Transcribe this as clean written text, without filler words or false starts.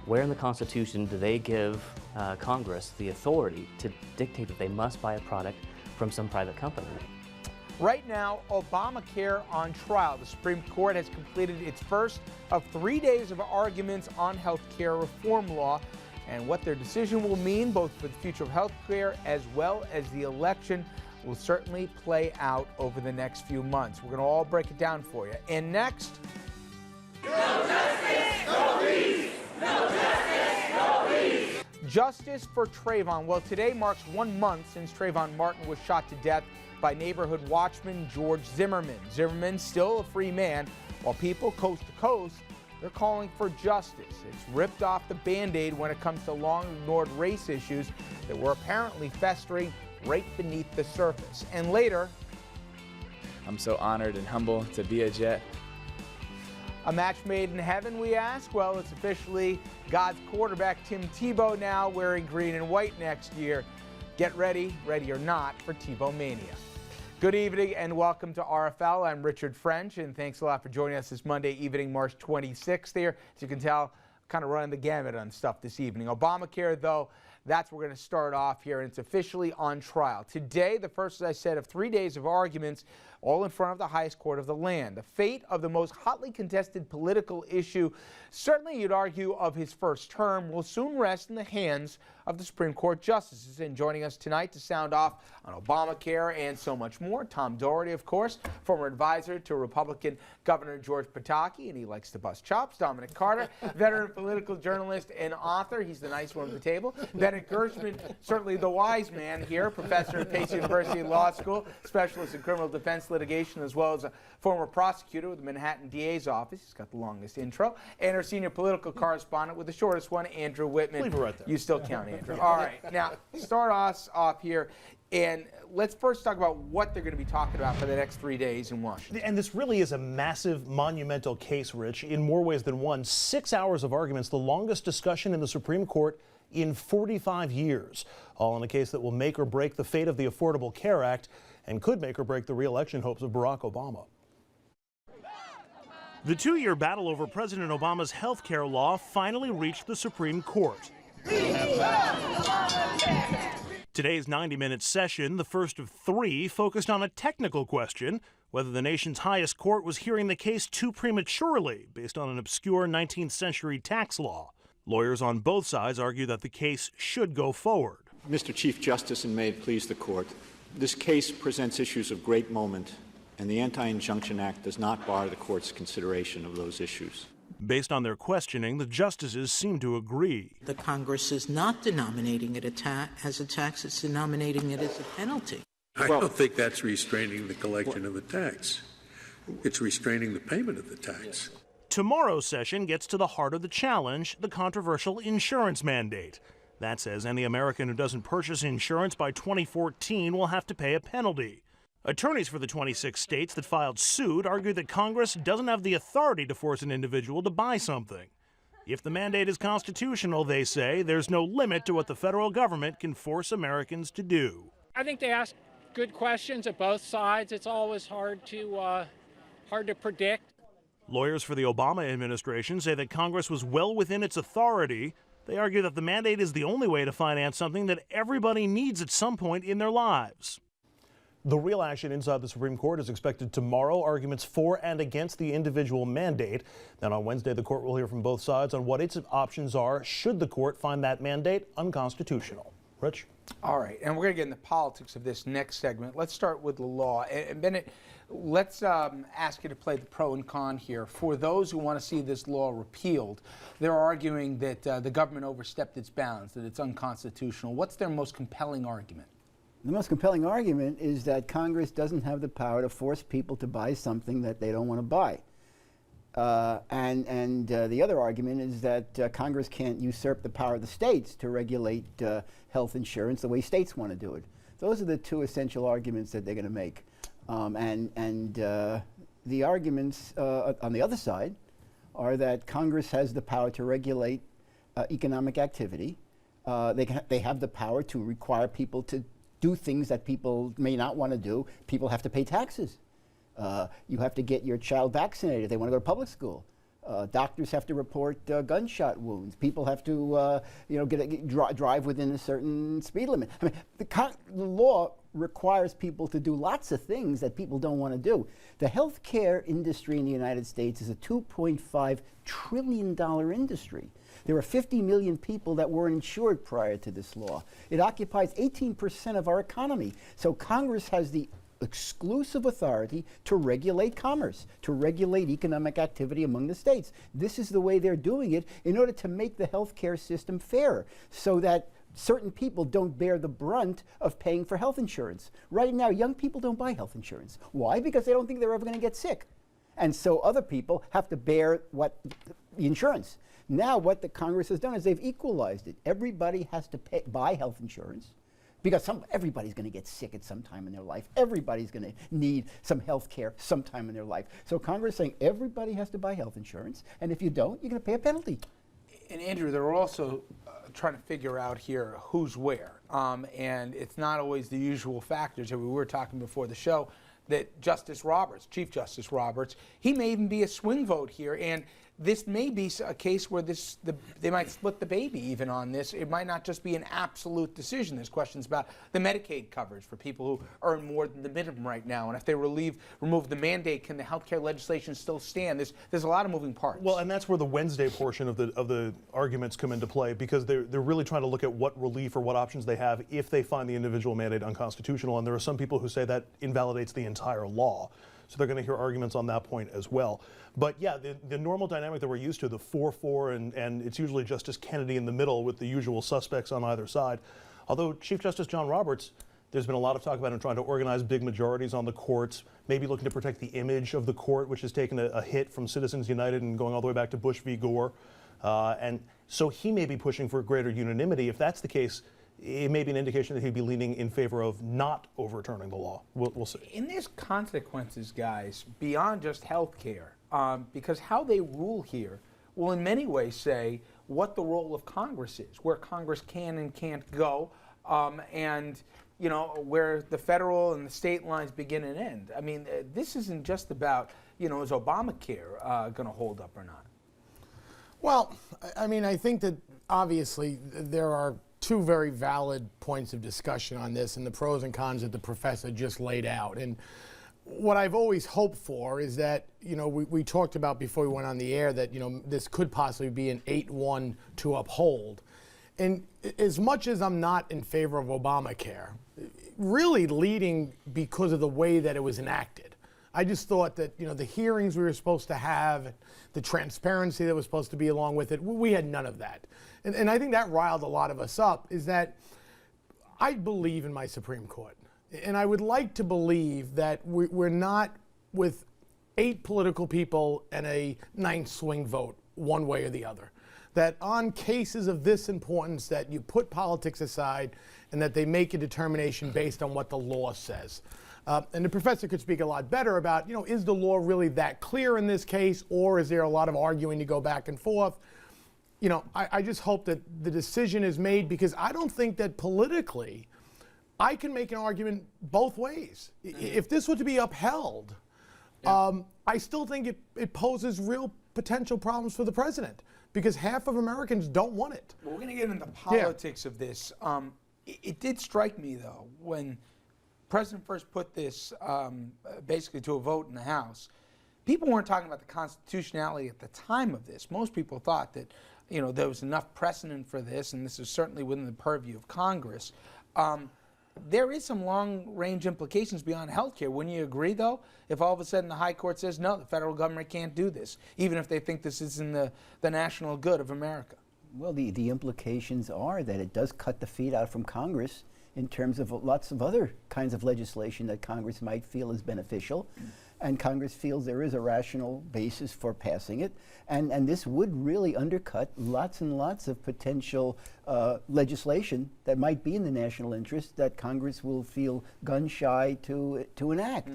Where in the Constitution do they give Congress the authority to dictate that they must buy a product from some private company? Right now, Obamacare on trial. The Supreme Court has completed its first of 3 days of arguments on health care reform law, and what their decision will mean both for the future of health care as well as the election will certainly play out over the next few months. We're going to all break it down for you. And next... No justice, no peace! No justice, no peace! Justice for Trayvon. Well, today marks 1 month since Trayvon Martin was shot to death by neighborhood watchman George Zimmerman. Zimmerman still a free man, while people coast to coast, they're calling for justice. It's ripped off the Band-Aid when it comes to long-ignored race issues that were apparently festering right beneath the surface. And later, I'm so honored and humble to be a Jet. A match made in heaven, we ask? Well, it's officially God's quarterback Tim Tebow now wearing green and white next year. Get ready, ready or not, for Tebow Mania. Good evening and welcome to RFL. I'm Richard French, and thanks a lot for joining us this Monday evening, March 26th here. As you can tell, kind of running the gamut on stuff this evening. Obamacare, though, that's where we're going to start off here, and it's officially on trial. Today, the first, as I said, of 3 days of arguments, all in front of the highest court of the land. The fate of the most hotly contested political issue, certainly you'd argue of his first term, will soon rest in the hands of the Supreme Court justices. And joining us tonight to sound off on Obamacare and so much more, Tom Doherty, of course, former advisor to Republican Governor George Pataki, and he likes to bust chops. Dominic Carter, veteran political journalist and author. He's the nice one at the table. Bennett Gershman, certainly the wise man here, professor at Pace University Law School, specialist in criminal defense litigation, as well as a former prosecutor with the Manhattan DA's office. He's got the longest intro. And our senior political correspondent with the shortest one, Andrew Whitman. Leave it right there. You still count, Andrew. All right. Now, start us off here. And let's first talk about what they're going to be talking about for the next 3 days in Washington. And this really is a massive, monumental case, Rich, in more ways than one. 6 hours of arguments, the longest discussion in the Supreme Court in 45 years, all in a case that will make or break the fate of the Affordable Care Act and could make or break the re-election hopes of Barack Obama. The 2-year battle over President Obama's health care law finally reached the Supreme Court. Today's 90-minute session, the first of 3, focused on a technical question, whether the nation's highest court was hearing the case too prematurely based on an obscure 19th century tax law. Lawyers on both sides argue that the case should go forward. Mr. Chief Justice, and may it please the Court, this case presents issues of great moment, and the Anti-Injunction Act does not bar the Court's consideration of those issues. Based on their questioning, the justices seem to agree. The Congress is not denominating it as a tax, it's denominating it as a penalty. I don't think that's restraining the collection of the tax. It's restraining the payment of the tax. Tomorrow's session gets to the heart of the challenge, the controversial insurance mandate. That says any American who doesn't purchase insurance by 2014 will have to pay a penalty. Attorneys for the 26 states that filed suit argue that Congress doesn't have the authority to force an individual to buy something. If the mandate is constitutional, they say, there's no limit to what the federal government can force Americans to do. I think they ask good questions at both sides. It's always hard to predict. Lawyers for the Obama administration say that Congress was well within its authority. They argue that the mandate is the only way to finance something that everybody needs at some point in their lives. The real action inside the Supreme Court is expected tomorrow, arguments for and against the individual mandate. Then on Wednesday, the court will hear from both sides on what its options are should the court find that mandate unconstitutional. Rich? All right, and we're going to get into politics of this next segment. Let's start with the law. And Bennett, let's ask you to play the pro and con here. For those who want to see this law repealed, they're arguing that the government overstepped its bounds, that it's unconstitutional. What's their most compelling argument? The most compelling argument is that Congress doesn't have the power to force people to buy something that they don't want to buy. And the other argument is that Congress can't usurp the power of the states to regulate health insurance the way states want to do it. Those are the two essential arguments that they're going to make. The arguments on the other side are that Congress has the power to regulate economic activity. They have the power to require people to do things that people may not want to do. People have to pay taxes. You have to get your child vaccinated if they want to go to public school. Doctors have to report gunshot wounds. People have to, drive within a certain speed limit. I mean, the law requires people to do lots of things that people don't want to do. The healthcare industry in the United States is a $2.5 trillion industry. There are 50 million people that weren't insured prior to this law. It occupies 18% of our economy. So Congress has the exclusive authority to regulate commerce, to regulate economic activity among the states. This is the way they're doing it in order to make the healthcare system fairer, so that certain people don't bear the brunt of paying for health insurance. Right now, young people don't buy health insurance. Why? Because they don't think they're ever going to get sick. And so other people have to bear the insurance. Now what the Congress has done is they've equalized it. Everybody has to buy health insurance, because everybody's going to get sick at some time in their life. Everybody's going to need some health care sometime in their life. So Congress is saying everybody has to buy health insurance, and if you don't, you're going to pay a penalty. And Andrew, they're also trying to figure out here who's where. And it's not always the usual factors. We were talking before the show that Chief Justice Roberts, he may even be a swing vote here. And this may be a case where they might split the baby even on this. It might not just be an absolute decision. There's questions about the Medicaid coverage for people who earn more than the minimum right now. And if they remove the mandate, can the healthcare legislation still stand? There's a lot of moving parts. Well, and that's where the Wednesday portion of the arguments come into play, because they're really trying to look at what relief or what options they have if they find the individual mandate unconstitutional. And there are some people who say that invalidates the entire law. So they're going to hear arguments on that point as well. But yeah, the normal dynamic that we're used to, the 4-4, and it's usually Justice Kennedy in the middle with the usual suspects on either side. Although Chief Justice John Roberts, there's been a lot of talk about him trying to organize big majorities on the courts, maybe looking to protect the image of the court, which has taken a hit from Citizens United and going all the way back to Bush v. Gore. And so he may be pushing for greater unanimity. If that's the case, it may be an indication that he'd be leaning in favor of not overturning the law. We'll see. And there's consequences, guys, beyond just health care, because how they rule here will in many ways say what the role of Congress is, where Congress can and can't go, and where the federal and the state lines begin and end. I mean, this isn't just about, is Obamacare going to hold up or not? Well, I mean, I think that obviously there are two very valid points of discussion on this, and the pros and cons that the professor just laid out. And what I've always hoped for is that, we talked about before we went on the air that, this could possibly be an 8-1 to uphold. And as much as I'm not in favor of Obamacare, really leading because of the way that it was enacted. I just thought that, the hearings we were supposed to have, the transparency that was supposed to be along with it, we had none of that. And I think that riled a lot of us up, is that I believe in my Supreme Court. And I would like to believe that we're not with 8 political people and a 9th swing vote one way or the other. That on cases of this importance, that you put politics aside and that they make a determination based on what the law says. And the professor could speak a lot better about, is the law really that clear in this case, or is there a lot of arguing to go back and forth? I just hope that the decision is made, because I don't think that politically I can make an argument both ways. If this were to be upheld, I still think it poses real potential problems for the president, because half of Americans don't want it. Well, we're going to get into the politics of this. It did strike me, though, when President first put this basically to a vote in the House, people weren't talking about the constitutionality at the time of this. Most people thought that, there was enough precedent for this, and this is certainly within the purview of Congress. There is some long-range implications beyond health care. Wouldn't you agree, though, if all of a sudden the High Court says, no, the federal government can't do this, even if they think this is in the national good of America? Well, the implications are that it does cut the feet out from Congress in terms of lots of other kinds of legislation that Congress might feel is beneficial. And Congress feels there is a rational basis for passing it. And this would really undercut lots and lots of potential legislation that might be in the national interest that Congress will feel gun-shy to enact.